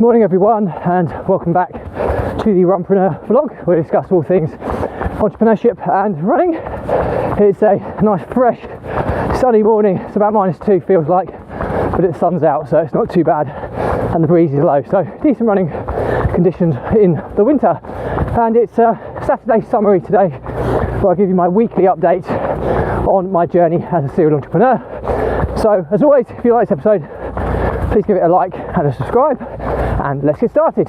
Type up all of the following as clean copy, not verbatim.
Morning everyone, and welcome back to the Runpreneur vlog, where we discuss all things entrepreneurship and running. It's a nice fresh sunny morning. It's about -2 feels like, but the sun's out, so it's not too bad and the breeze is low, so decent running conditions in the winter. And it's a Saturday summary today, where I give you my weekly update on my journey as a serial entrepreneur. So as always, if you like this episode, please give it a like and a subscribe, and let's get started.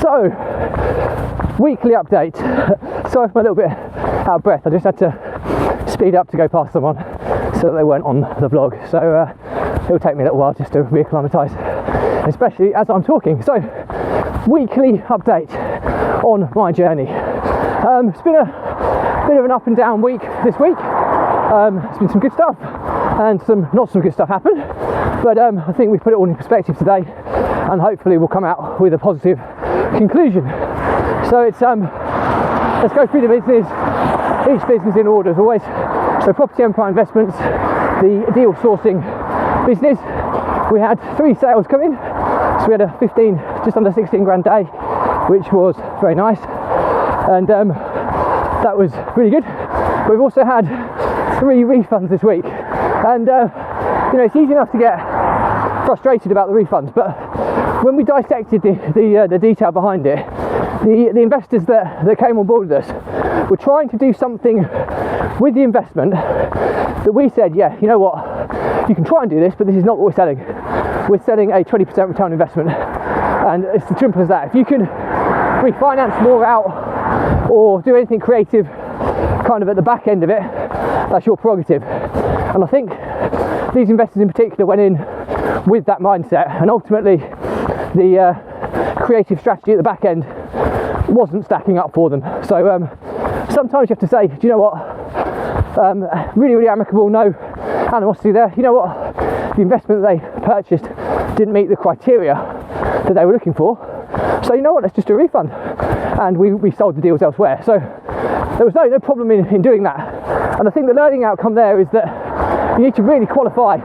So, weekly update. Sorry if I'm a little bit out of breath, I just had to speed up to go past someone so that they weren't on the vlog. So it'll take me a little while just to reacclimatise, especially as I'm talking. So, weekly update on my journey. It's been a bit of an up and down week this week. There's been some good stuff and some not so good stuff happened, but I think we've put it all in perspective today, and hopefully we'll come out with a positive conclusion. So it's let's go through the business, each business in order as always. So Property Empire Investments, the deal sourcing business. We had 3 sales come in, so we had a just under 16 grand day, which was very nice, and that was really good. But we've also had 3 refunds this week, and it's easy enough to get frustrated about the refunds, but when we dissected the detail behind it, the investors that came on board with us were trying to do something with the investment that we said, yeah, you know what, you can try and do this, but this is not what we're selling. We're selling a 20% return on investment, and it's as simple as that. If you can refinance more out or do anything creative kind of at the back end of it, that's your prerogative. And I think these investors in particular went in with that mindset, and ultimately the creative strategy at the back end wasn't stacking up for them. So sometimes you have to say, do you know what, really amicable, no animosity there, you know what, the investment that they purchased didn't meet the criteria that they were looking for, so you know what, let's just do a refund, and we sold the deals elsewhere. So there was no problem in doing that. And I think the learning outcome there is that you need to really qualify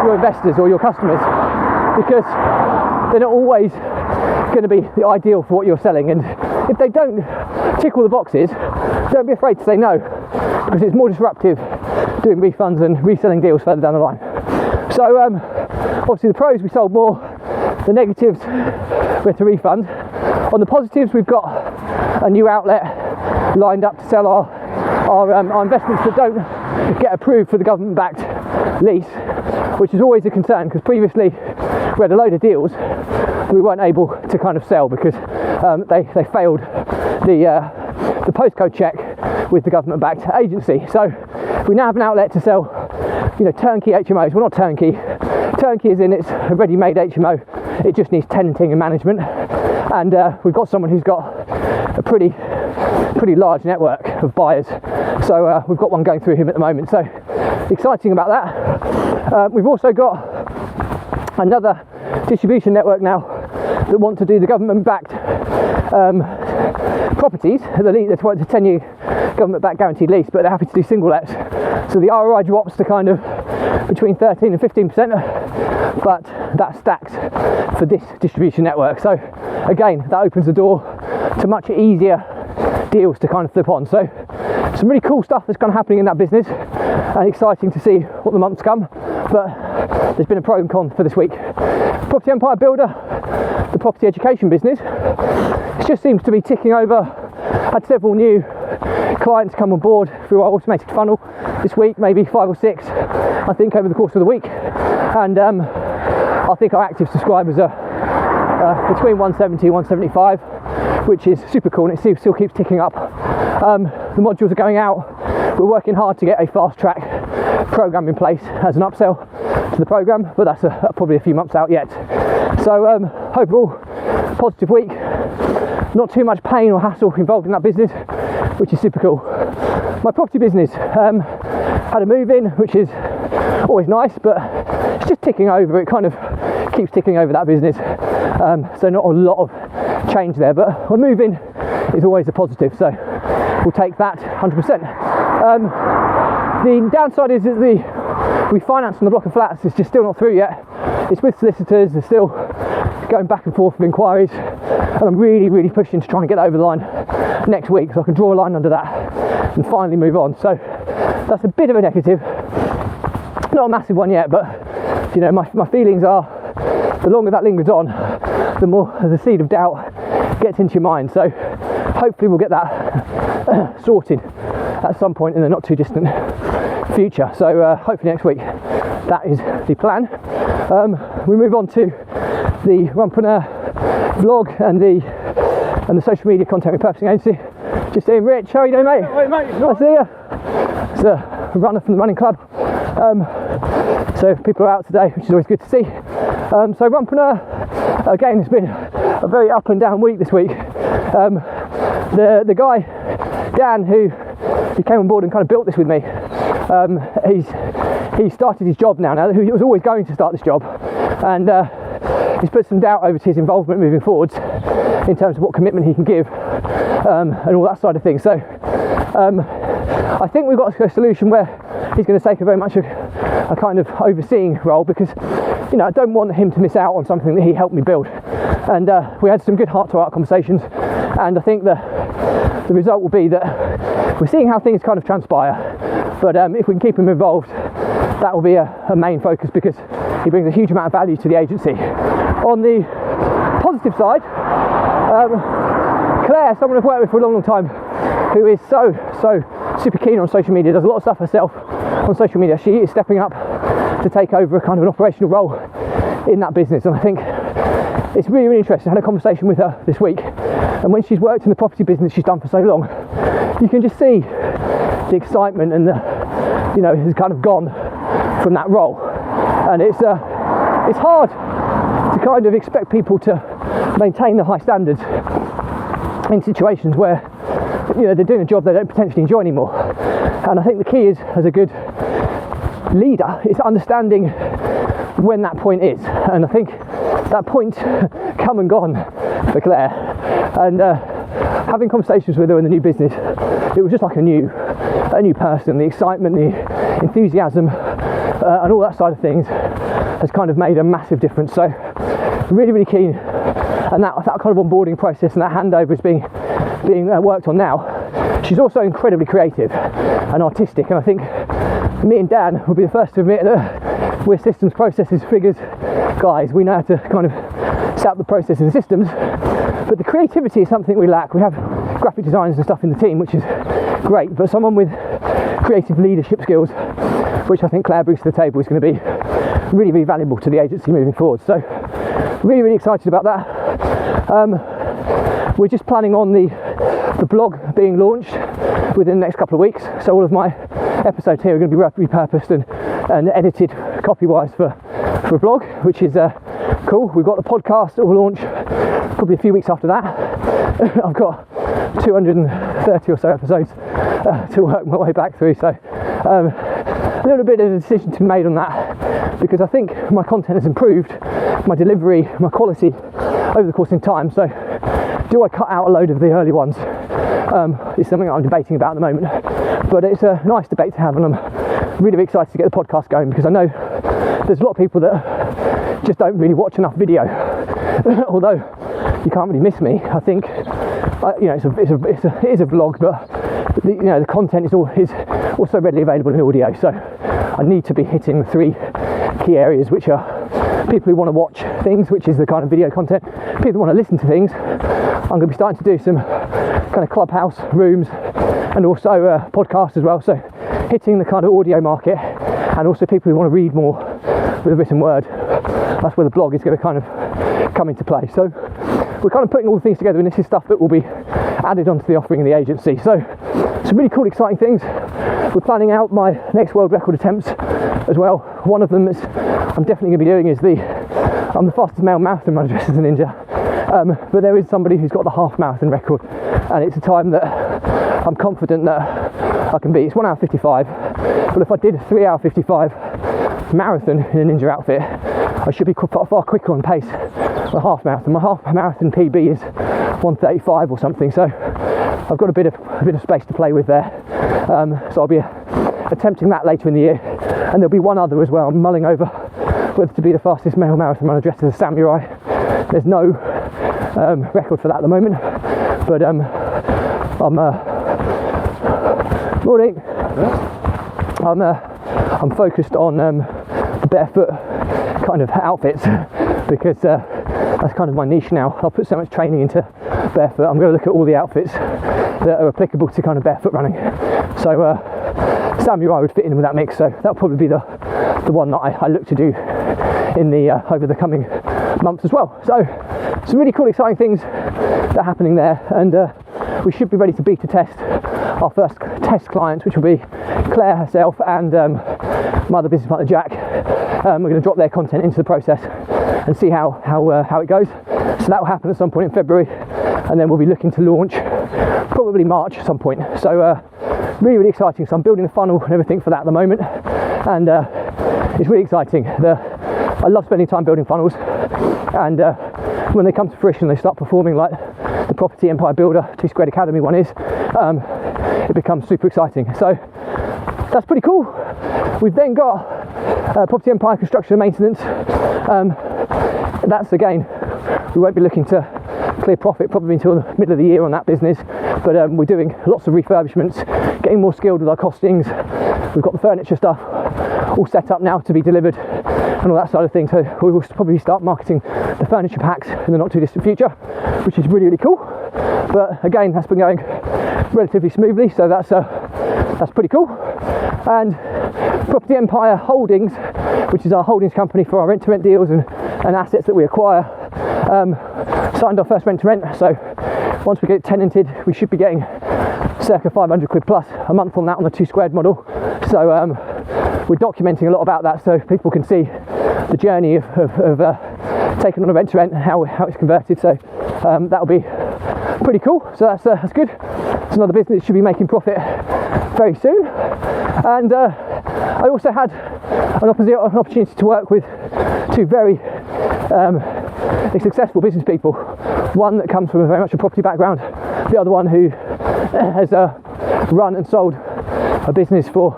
your investors or your customers, because they're not always going to be the ideal for what you're selling, and if they don't tick all the boxes, don't be afraid to say no, because it's more disruptive doing refunds and reselling deals further down the line. So obviously the pros, we sold more. The negatives, we had to refund. On the positives, we've got a new outlet lined up to sell our investments that don't get approved for the government-backed lease, which is always a concern, because previously we had a load of deals that we weren't able to kind of sell because they failed the postcode check with the government-backed agency. So we now have an outlet to sell, turnkey HMOs. Well, not turnkey. Turnkey is in it's a ready-made HMO. It just needs tenanting and management. And we've got someone who's got a pretty large network of buyers. So we've got one going through him at the moment. So exciting about that. We've also got another distribution network now that want to do the government-backed properties. They're 10-year government-backed guaranteed lease, but they're happy to do single lets. So the ROI drops to kind of between 13 and 15%, but that stacks for this distribution network. So again, that opens the door to much easier deals to kind of flip on. So some really cool stuff that's kind of happening in that business, and exciting to see what the months come. But there's been a pro and con for this week. Property Empire Builder, the property education business, it just seems to be ticking over. Had several new clients come on board through our automated funnel this week, maybe 5 or 6, I think, over the course of the week. And I think our active subscribers are between 170 and 175, which is super cool, and it still keeps ticking up. The modules are going out. We're working hard to get a fast track program in place as an upsell to the program, but that's probably a few months out yet. So overall, positive week. Not too much pain or hassle involved in that business, which is super cool. My property business had a move in, which is always nice, but it's just ticking over. It kind of keeps ticking over, that business. So not a lot of change there, but a move in is always a positive. So we'll take that 100%. The downside is that the refinance on the block of flats is just still not through yet. It's with solicitors, they're still going back and forth with inquiries, and I'm really pushing to try and get that over the line next week so I can draw a line under that and finally move on. So that's a bit of a negative, not a massive one yet, but you know, my feelings are the longer that lingers on, the more the seed of doubt gets into your mind. So hopefully we'll get that sorted at some point in the not too distant future. So hopefully next week. That is the plan. We move on to the Runpreneur vlog and the social media content repurposing agency. Just seeing Rich. How are you doing, mate? Hey, mate. Nice to see you. It's a runner from the running club. So people are out today, which is always good to see. So Runpreneur, again, it's been a very up and down week this week. The guy, Dan, who came on board and kind of built this with me, he started his job now. He was always going to start this job, and he's put some doubt over to his involvement moving forwards in terms of what commitment he can give and all that side of things. So I think we've got a solution where he's going to take a very much a kind of overseeing role, because you know, I don't want him to miss out on something that he helped me build. And we had some good heart-to-heart conversations, and I think the result will be that we're seeing how things kind of transpire, but if we can keep him involved, that will be a main focus, because he brings a huge amount of value to the agency. On the positive side, Claire, someone I've worked with for a long time, who is so super keen on social media, does a lot of stuff herself on social media. She is stepping up to take over a kind of an operational role in that business, and I think it's really interesting. I had a conversation with her this week, and when she's worked in the property business she's done for so long, you can just see the excitement and you know, has kind of gone from that role, and it's hard to kind of expect people to maintain the high standards in situations where, you know, they're doing a job they don't potentially enjoy anymore. And I think the key is, as a good leader, is understanding when that point is, and I think that point come and gone for Claire. And having conversations with her in the new business, it was just like a new person. The excitement, the enthusiasm, and all that side of things has kind of made a massive difference. So really keen, and that kind of onboarding process and that handover is being worked on now. She's also incredibly creative and artistic, and I think me and Dan will be the first to admit that we're systems, processes, figures guys. We know how to kind of set up the processes and systems, but the creativity is something we lack. We have graphic designers and stuff in the team, which is great, but someone with creative leadership skills, which I think Claire brings to the table, is going to be really valuable to the agency moving forward. So really excited about that. We're just planning on the blog being launched within the next couple of weeks, so all of my episodes here are going to be repurposed and edited copy-wise for a blog, which is cool. We've got the podcast that will launch probably a few weeks after that. I've got 230 or so episodes to work my way back through, so a little bit of a decision to be made on that, because I think my content has improved, my delivery, my quality over the course of time. So do I cut out a load of the early ones? It's something I'm debating about at the moment, but it's a nice debate to have, and I'm really excited to get the podcast going, because I know there's a lot of people that just don't really watch enough video. Although you can't really miss me, I think you know, it is a vlog, but the content is also readily available in audio. So I need to be hitting the three key areas, which are people who want to watch things, which is the kind of video content, people who want to listen to things. I'm going to be starting to do some kind of clubhouse rooms and also podcasts as well, so hitting the kind of audio market, and also people who want to read more with a written word. That's where the blog is going to kind of come into play. So we're kind of putting all the things together, and this is stuff that will be added onto the offering in the agency. So some really cool, exciting things. We're planning out my next world record attempts as well. One of them is I'm definitely going to be doing is I'm the fastest male marathon runner dressed as a ninja, but there is somebody who's got the half marathon record, and it's a time that I'm confident that I can beat. It's 1 hour 55, but if I did a 3 hour 55 marathon in a ninja outfit, I should be far quicker on pace than a half marathon. My half marathon PB is 1:35 or something, so I've got a bit of space to play with there. So I'll be attempting that later in the year, and there'll be one other as well. I'm mulling over whether to be the fastest male marathon runner dressed as a samurai. There's no record for that at the moment, but morning. I'm focused on the barefoot kind of outfits because that's kind of my niche now. I'll put so much training into barefoot. I'm going to look at all the outfits that are applicable to kind of barefoot running. So samurai would fit in with that mix. So that'll probably be the one that I look to do in the over the coming months as well. So some really cool, exciting things that are happening there, and we should be ready to beta test our first test clients, which will be Claire herself and my other business partner Jack. We're going to drop their content into the process and see how it goes. So that will happen at some point in February, and then we'll be looking to launch probably March at some point. So really, really exciting. So I'm building the funnel and everything for that at the moment, and it's really exciting. I love spending time building funnels, and when they come to fruition, they start performing like the Property Empire Builder 2 Squared Academy one is. It becomes super exciting. So that's pretty cool. We've then got Property Empire Construction and Maintenance. That's, again, we won't be looking to clear profit probably until the middle of the year on that business, but we're doing lots of refurbishments, getting more skilled with our costings. We've got the furniture stuff all set up now to be delivered and all that side of things, so we will probably start marketing the furniture packs in the not too distant future, which is really, really cool. But again, that's been going relatively smoothly, so that's pretty cool. And Property Empire Holdings, which is our holdings company for our rent-to-rent deals and assets that we acquire, signed our first rent-to-rent. So once we get it tenanted, we should be getting circa 500 quid plus a month on that on the 2 Squared model. So we're documenting a lot about that so people can see the journey of taking on a rent-to-rent and how it's converted. So that'll be pretty cool. So that's good. It's another business that should be making profit very soon. And I also had an opportunity to work with 2 very successful business people. One that comes from very much a property background, the other one who has run and sold a business for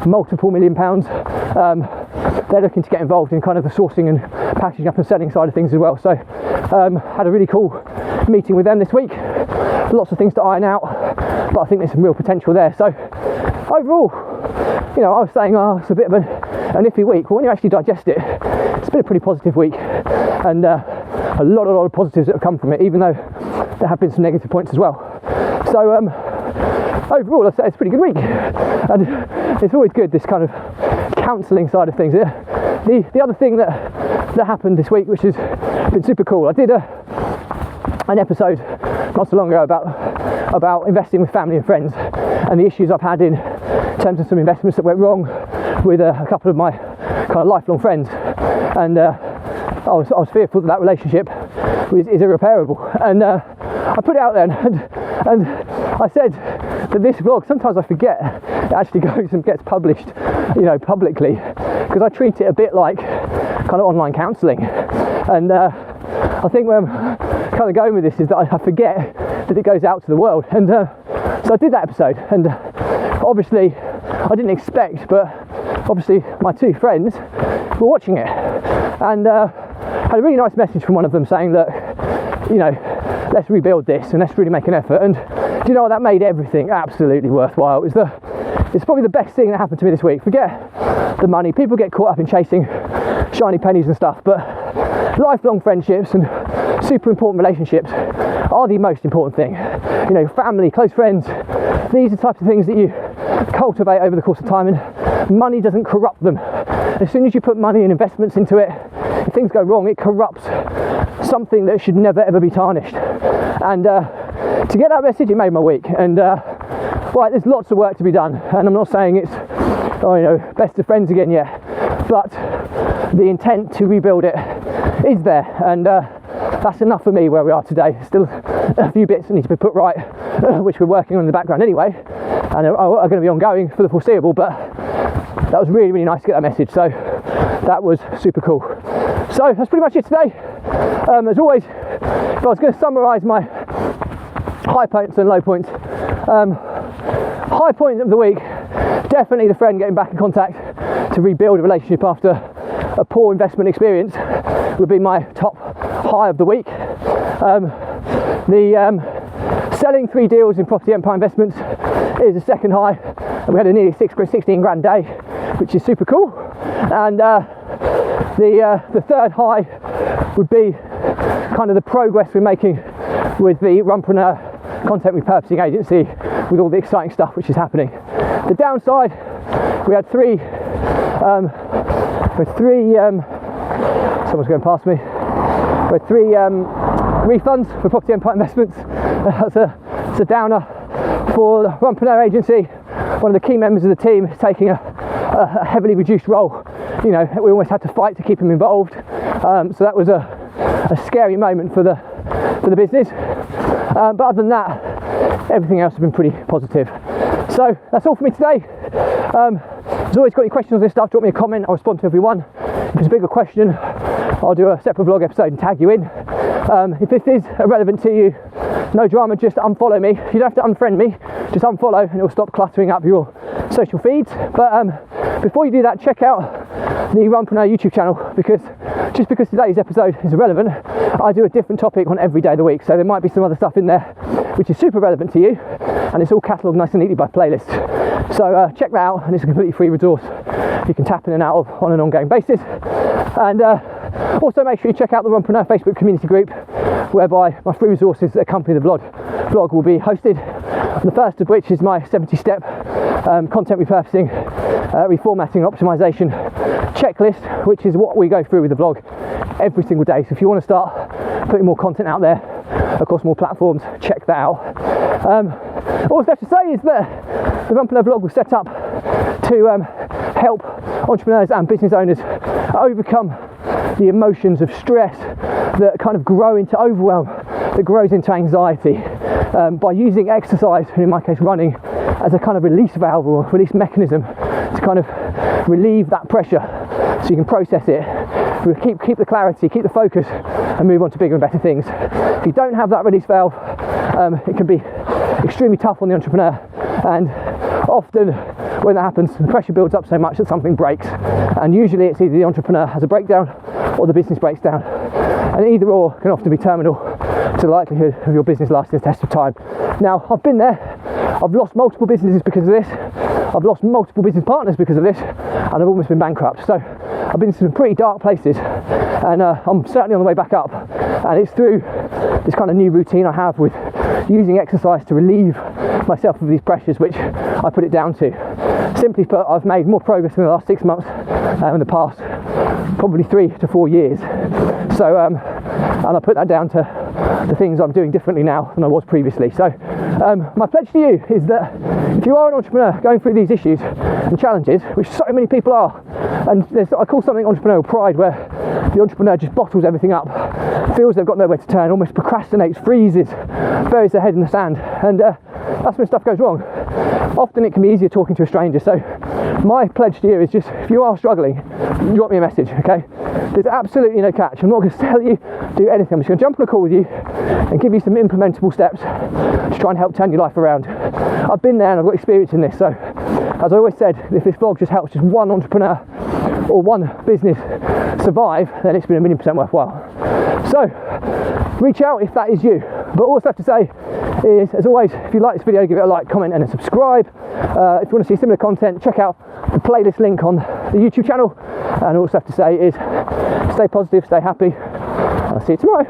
multiple £1 million. They're looking to get involved in kind of the sourcing and packaging up and selling side of things as well. So had a really cool meeting with them this week. Lots of things to iron out, but I think there's some real potential there. So overall, I was saying, it's a bit of an iffy week, but when you actually digest it, it's been a pretty positive week, and a lot of positives that have come from it, even though there have been some negative points as well. So overall, I'd say it's a pretty good week, and it's always good, this kind of counselling side of things. The other thing that happened this week, which has been super cool, I did an episode not so long ago about investing with family and friends and the issues I've had in terms of some investments that went wrong with a couple of my kind of lifelong friends, and I was fearful that relationship is irreparable, and I put it out there, and I said that this vlog, sometimes I forget it actually goes and gets published, publicly, because I treat it a bit like kind of online counselling, and I think where I'm kind of going with this is that I forget that it goes out to the world, and so I did that episode, and obviously I didn't expect, but obviously my 2 friends were watching it, and had a really nice message from one of them saying that, let's rebuild this and let's really make an effort. And do you know what, that made everything absolutely worthwhile. It's probably the best thing that happened to me this week. Forget the money. People get caught up in chasing shiny pennies and stuff, but lifelong friendships and super important relationships are the most important thing. Family, close friends, these are the types of things that you cultivate over the course of time, and money doesn't corrupt them. As soon as you put money and investments into it, if things go wrong, it corrupts something that should never ever be tarnished. And to get that message, it made my week. And right, there's lots of work to be done, and I'm not saying it's best of friends again yet, but the intent to rebuild it is there, and that's enough for me where we are today. Still a few bits that need to be put right, which we're working on in the background anyway, and are going to be ongoing for the foreseeable, but that was really, really nice to get that message. So that was super cool. So that's pretty much it today. As always, if I was going to summarise my high points and low points, high point of the week, definitely the friend getting back in contact to rebuild a relationship after a poor investment experience would be my top high of the week. Selling 3 deals in Property Empire Investments is a second high, and we had a nearly 16 grand day, which is super cool. And the third high would be kind of the progress we're making with the Runpreneur content repurposing agency, with all the exciting stuff which is happening. The downside, we had three someone's going past me. We had 3 refunds for Property Empire Investments. That's a downer for the Runpreneur agency. One of the key members of the team is taking a heavily reduced role. You know, we almost had to fight to keep him involved. So that was a scary moment for the business. But other than that, everything else has been pretty positive. So that's all for me today. As always, got any questions on this stuff, drop me a comment. I'll respond to everyone. If it's a bigger question, I'll do a separate vlog episode and tag you in. If this is irrelevant to you, no drama, just unfollow me. You don't have to unfriend me, just unfollow and it'll stop cluttering up your social feeds. But before you do that, check out the Runpreneur YouTube channel, because just because today's episode is irrelevant, I do a different topic on every day of the week. So there might be some other stuff in there which is super relevant to you, and it's all catalogued nice and neatly by playlist. So check that out, and it's a completely free resource you can tap in and out of on an ongoing basis. And also make sure you check out the Runpreneur Facebook community group, whereby my free resources that accompany the vlog will be hosted. The first of which is my 70-step content repurposing, reformatting and optimisation checklist, which is what we go through with the vlog every single day. So if you want to start putting more content out there across more platforms, check that out. All I have to say is that the Runpreneur vlog was set up to help entrepreneurs and business owners overcome the emotions of stress that kind of grow into overwhelm, that grows into anxiety, by using exercise, and in my case running, as a kind of release valve or release mechanism to kind of relieve that pressure so you can process it, keep the clarity, keep the focus, and move on to bigger and better things. If you don't have that release valve, it can be extremely tough on the entrepreneur, and often when that happens, the pressure builds up so much that something breaks, and usually it's either the entrepreneur has a breakdown or the business breaks down, and either or can often be terminal to the likelihood of your business lasting the test of time. Now, I've been there. I've lost multiple businesses because of this. I've lost multiple business partners because of this, and I've almost been bankrupt. So I've been to some pretty dark places, and I'm certainly on the way back up. And it's through this kind of new routine I have with using exercise to relieve myself of these pressures, which I put it down to. Simply put, I've made more progress in the last 6 months than in the past probably 3 to 4 years. So, and I put that down to the things I'm doing differently now than I was previously. So my pledge to you is that if you are an entrepreneur going through these issues and challenges, which so many people are, and I call something entrepreneurial pride, where the entrepreneur just bottles everything up, feels they've got nowhere to turn, almost procrastinates, freezes, buries their head in the sand, and that's when stuff goes wrong. Often it can be easier talking to a stranger. So my pledge to you is just, if you are struggling, drop me a message, okay? There's absolutely no catch. I'm not going to tell you do anything. I'm just going to jump on a call with you and give you some implementable steps to try and help turn your life around. I've been there and I've got experience in this. So as I always said, if this vlog just helps just one entrepreneur or one business survive, then it's been 1,000,000% worthwhile. So reach out if that is you. But all I have to say is, as always, if you like this video, give it a like, comment and a subscribe. If you want to see similar content, check out the playlist link on the YouTube channel. And all I have to say is, stay positive, stay happy. I'll see you tomorrow.